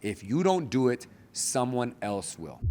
If you don't do it, someone else will.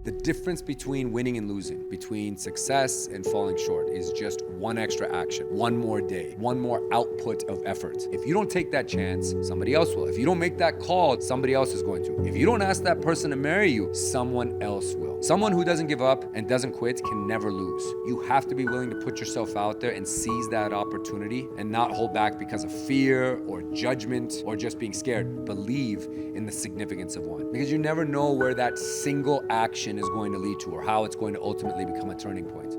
The difference between winning and losing, between success and falling short, is just one extra action, one more day, one more output of effort. If you don't take that chance, somebody else will. If you don't make that call, somebody else is going to. If you don't ask that person to marry you, someone else will. Someone who doesn't give up and doesn't quit can never lose. You have to be willing to put yourself out there and seize that opportunity and not hold back because of fear or judgment or just being scared. Believe in the significance of one, because you never know where that single action is going to lead to or how it's going to ultimately become a turning point.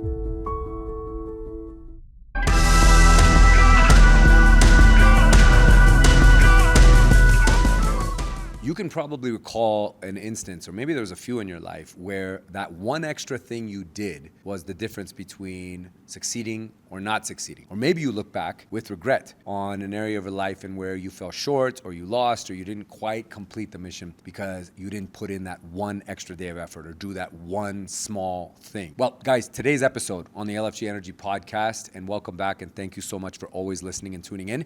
You can probably recall an instance, or maybe there was a few in your life, where that one extra thing you did was the difference between succeeding or not succeeding. Or maybe you look back with regret on an area of your life in where you fell short or you lost or you didn't quite complete the mission because you didn't put in that one extra day of effort or do that one small thing. Well, guys, today's episode on the LFG Energy Podcast, and welcome back and thank you so much for always listening and tuning in,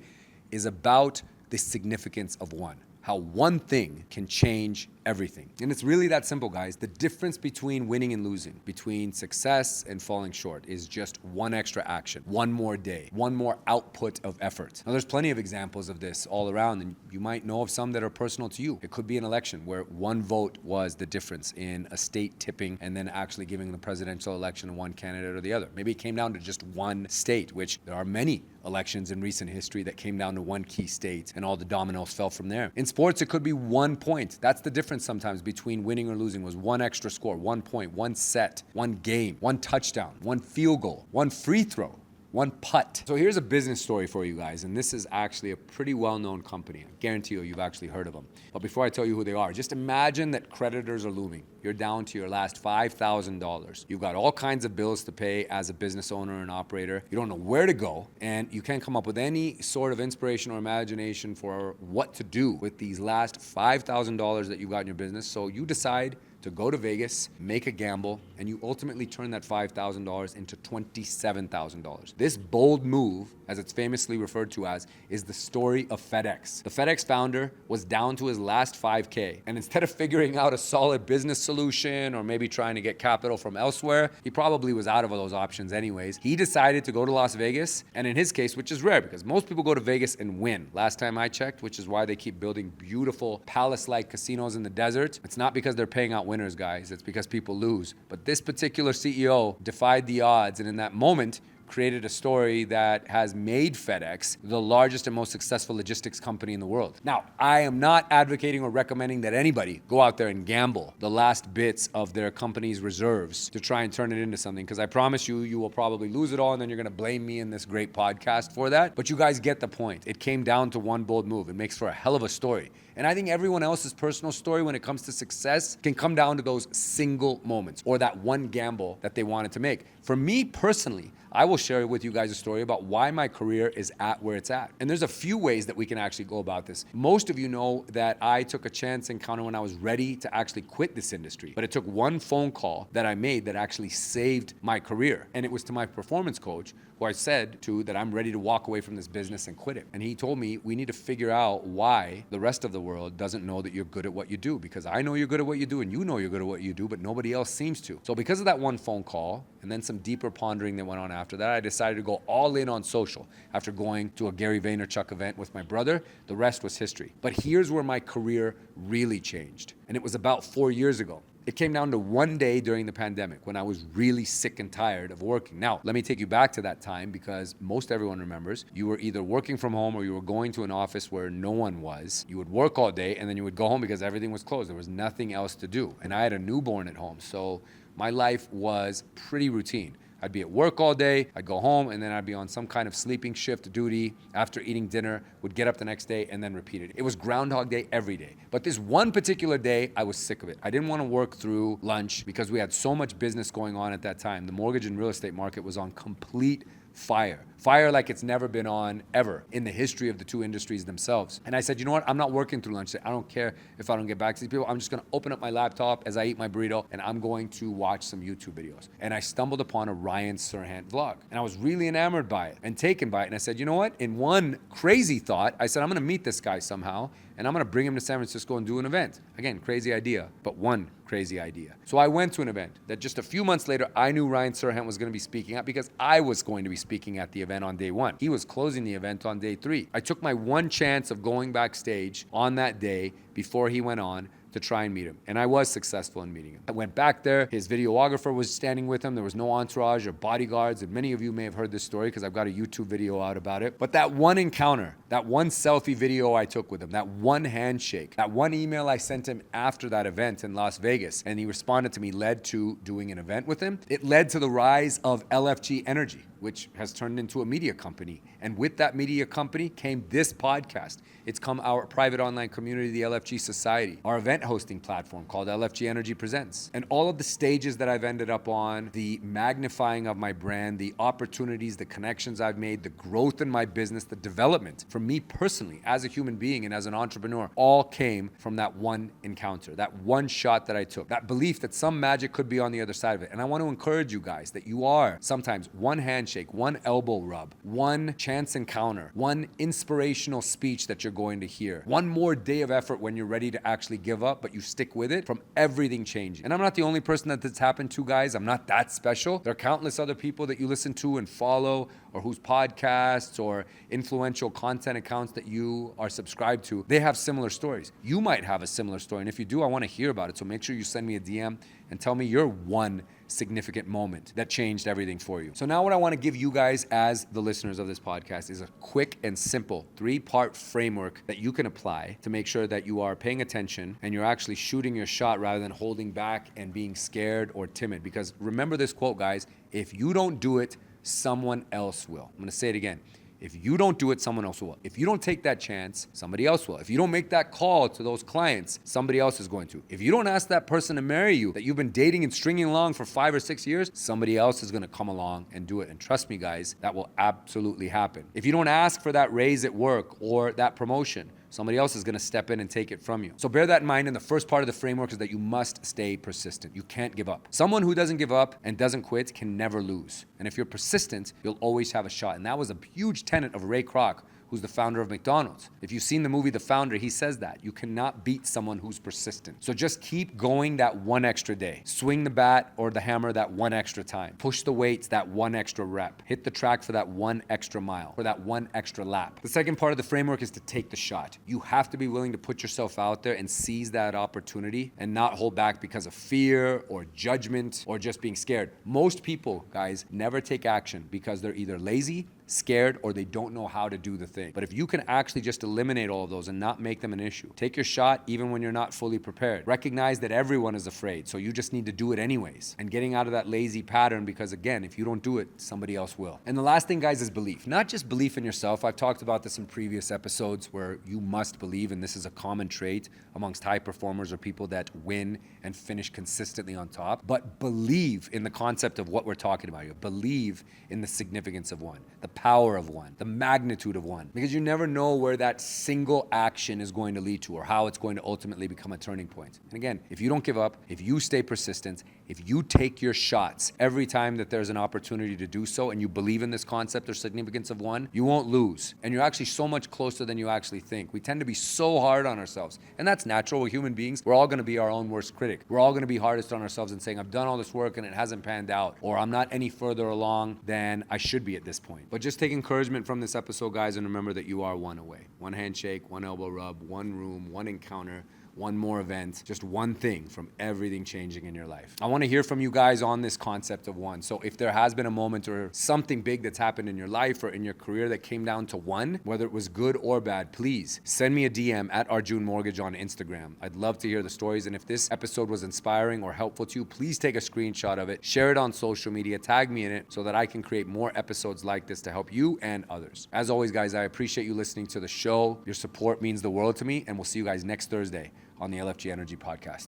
is about the significance of one. How one thing can change everything. And it's really that simple, guys. The difference between winning and losing, between success and falling short, is just one extra action, one more day, one more output of effort. Now, there's plenty of examples of this all around, and you might know of some that are personal to you. It could be an election where one vote was the difference in a state tipping and then actually giving the presidential election to one candidate or the other. Maybe it came down to just one state, which there are many elections in recent history that came down to one key state and all the dominoes fell from there. In sports, it could be 1 point. That's the difference sometimes between winning or losing, was one extra score, 1 point, one set, one game, one touchdown, one field goal, one free throw, one putt. So here's a business story for you guys, and this is actually a pretty well-known company. I guarantee you've actually heard of them. But before I tell you who they are, just imagine that creditors are looming. You're down to your last $5,000. You've got all kinds of bills to pay as a business owner and operator. You don't know where to go, and you can't come up with any sort of inspiration or imagination for what to do with these last $5,000 that you got in your business. So you decide to go to Vegas, make a gamble, and you ultimately turn that $5,000 into $27,000. This bold move, as it's famously referred to as, is the story of FedEx. The FedEx founder was down to his last 5K, and instead of figuring out a solid business solution or maybe trying to get capital from elsewhere, he probably was out of those options anyways. He decided to go to Las Vegas, and in his case, which is rare because most people go to Vegas and win. Last time I checked, which is why they keep building beautiful palace-like casinos in the desert. It's not because they're paying out winners, guys. It's because people lose. But this particular CEO defied the odds, and in that moment, created a story that has made FedEx the largest and most successful logistics company in the world. Now, I am not advocating or recommending that anybody go out there and gamble the last bits of their company's reserves to try and turn it into something, because I promise you, you will probably lose it all, and then you're going to blame me in this great podcast for that. But you guys get the point. It came down to one bold move. It makes for a hell of a story. And I think everyone else's personal story when it comes to success can come down to those single moments or that one gamble that they wanted to make. For me personally, I will share with you guys a story about why my career is at where it's at. And there's a few ways that we can actually go about this. Most of you know that I took a chance encounter when I was ready to actually quit this industry. But it took one phone call that I made that actually saved my career. And it was to my performance coach, who I said to that I'm ready to walk away from this business and quit it. And he told me we need to figure out why the rest of the world doesn't know that you're good at what you do. Because I know you're good at what you do and you know you're good at what you do, but nobody else seems to. So because of that one phone call and then some deeper pondering that went on after that, I decided to go all in on social. After going to a Gary Vaynerchuk event with my brother, the rest was history. But here's where my career really changed. And it was about 4 years ago. It came down to one day during the pandemic when I was really sick and tired of working. Now, let me take you back to that time because most everyone remembers you were either working from home or you were going to an office where no one was. You would work all day and then you would go home because everything was closed. There was nothing else to do. And I had a newborn at home, so my life was pretty routine. I'd be at work all day, I'd go home, and then I'd be on some kind of sleeping shift duty after eating dinner, would get up the next day, and then repeat it. It was Groundhog Day every day. But this one particular day, I was sick of it. I didn't want to work through lunch because we had so much business going on at that time. The mortgage and real estate market was on complete fire. Fire like it's never been on ever in the history of the two industries themselves. And I said, you know what? I'm not working through lunch. I don't care if I don't get back to these people. I'm just going to open up my laptop as I eat my burrito and I'm going to watch some YouTube videos. And I stumbled upon a Ryan Serhant vlog and I was really enamored by it and taken by it. And I said, you know what? In one crazy thought, I said, I'm going to meet this guy somehow and I'm going to bring him to San Francisco and do an event. Again, crazy idea, but one crazy idea. So I went to an event that just a few months later, I knew Ryan Serhant was going to be speaking at because I was going to be speaking at the event on day one. He was closing the event on day 3. I took my one chance of going backstage on that day before he went on to try and meet him. And I was successful in meeting him. I went back there. His videographer was standing with him. There was no entourage or bodyguards. And many of you may have heard this story because I've got a YouTube video out about it. But that one encounter, that one selfie video I took with him, that one handshake, that one email I sent him after that event in Las Vegas, and he responded to me, led to doing an event with him. It led to the rise of LFG Energy, which has turned into a media company. And with that media company came this podcast. It's come our private online community, the LFG Society, our event hosting platform called LFG Energy Presents. And all of the stages that I've ended up on, the magnifying of my brand, the opportunities, the connections I've made, the growth in my business, the development for me personally as a human being and as an entrepreneur, all came from that one encounter, that one shot that I took, that belief that some magic could be on the other side of it. And I want to encourage you guys that you are sometimes one handshake, one elbow rub, one chance encounter, one inspirational speech that you're going to hear, one more day of effort when you're ready to actually give up, but you stick with it, from everything changing. And I'm not the only person that this happened to, guys. I'm not that special. There are countless other people that you listen to and follow, or whose podcasts or influential content accounts that you are subscribed to, they have similar stories. You might have a similar story. And if you do, I want to hear about it. So make sure you send me a DM and tell me your one significant moment that changed everything for you. So now what I want to give you guys as the listeners of this podcast is a quick and simple 3-part framework that you can apply to make sure that you are paying attention and you're actually shooting your shot rather than holding back and being scared or timid. Because remember this quote, guys, if you don't do it, someone else will. I'm going to say it again. If you don't do it, someone else will. If you don't take that chance, somebody else will. If you don't make that call to those clients, somebody else is going to. If you don't ask that person to marry you that you've been dating and stringing along for 5 or 6 years, somebody else is going to come along and do it. And trust me, guys, that will absolutely happen. If you don't ask for that raise at work or that promotion, somebody else is going to step in and take it from you. So bear that in mind. And the first part of the framework is that you must stay persistent. You can't give up. Someone who doesn't give up and doesn't quit can never lose. And if you're persistent, you'll always have a shot. And that was a huge tenet of Ray Kroc, who's the founder of McDonald's. If you've seen the movie The Founder, he says that. You cannot beat someone who's persistent. So just keep going that one extra day. Swing the bat or the hammer that one extra time. Push the weights that one extra rep. Hit the track for that one extra mile or that one extra lap. The second part of the framework is to take the shot. You have to be willing to put yourself out there and seize that opportunity and not hold back because of fear or judgment or just being scared. Most people, guys, never take action because they're either lazy, scared, or they don't know how to do the thing. But if you can actually just eliminate all of those and not make them an issue, take your shot even when you're not fully prepared. Recognize that everyone is afraid, so you just need to do it anyways. And getting out of that lazy pattern, because again, if you don't do it, somebody else will. And the last thing, guys, is belief. Not just belief in yourself. I've talked about this in previous episodes where you must believe, and this is a common trait amongst high performers or people that win and finish consistently on top. But believe in the concept of what we're talking about here. Believe in the significance of one, the power of one, the magnitude of one, because you never know where that single action is going to lead to or how it's going to ultimately become a turning point. And again, if you don't give up, if you stay persistent, if you take your shots every time that there's an opportunity to do so and you believe in this concept or significance of one, you won't lose. And you're actually so much closer than you actually think. We tend to be so hard on ourselves. And that's natural. We're human beings. We're all going to be our own worst critic. We're all going to be hardest on ourselves and saying, I've done all this work and it hasn't panned out, or I'm not any further along than I should be at this point. But just take encouragement from this episode, guys, and remember that you are one away. One handshake, one elbow rub, one room, one encounter, one more event, just one thing from everything changing in your life. I want to hear from you guys on this concept of one. So if there has been a moment or something big that's happened in your life or in your career that came down to one, whether it was good or bad, please send me a DM at Arjun Mortgage on Instagram. I'd love to hear the stories. And if this episode was inspiring or helpful to you, please take a screenshot of it, share it on social media, tag me in it so that I can create more episodes like this to help you and others. As always, guys, I appreciate you listening to the show. Your support means the world to me, and we'll see you guys next Thursday on the LFG Energy Podcast.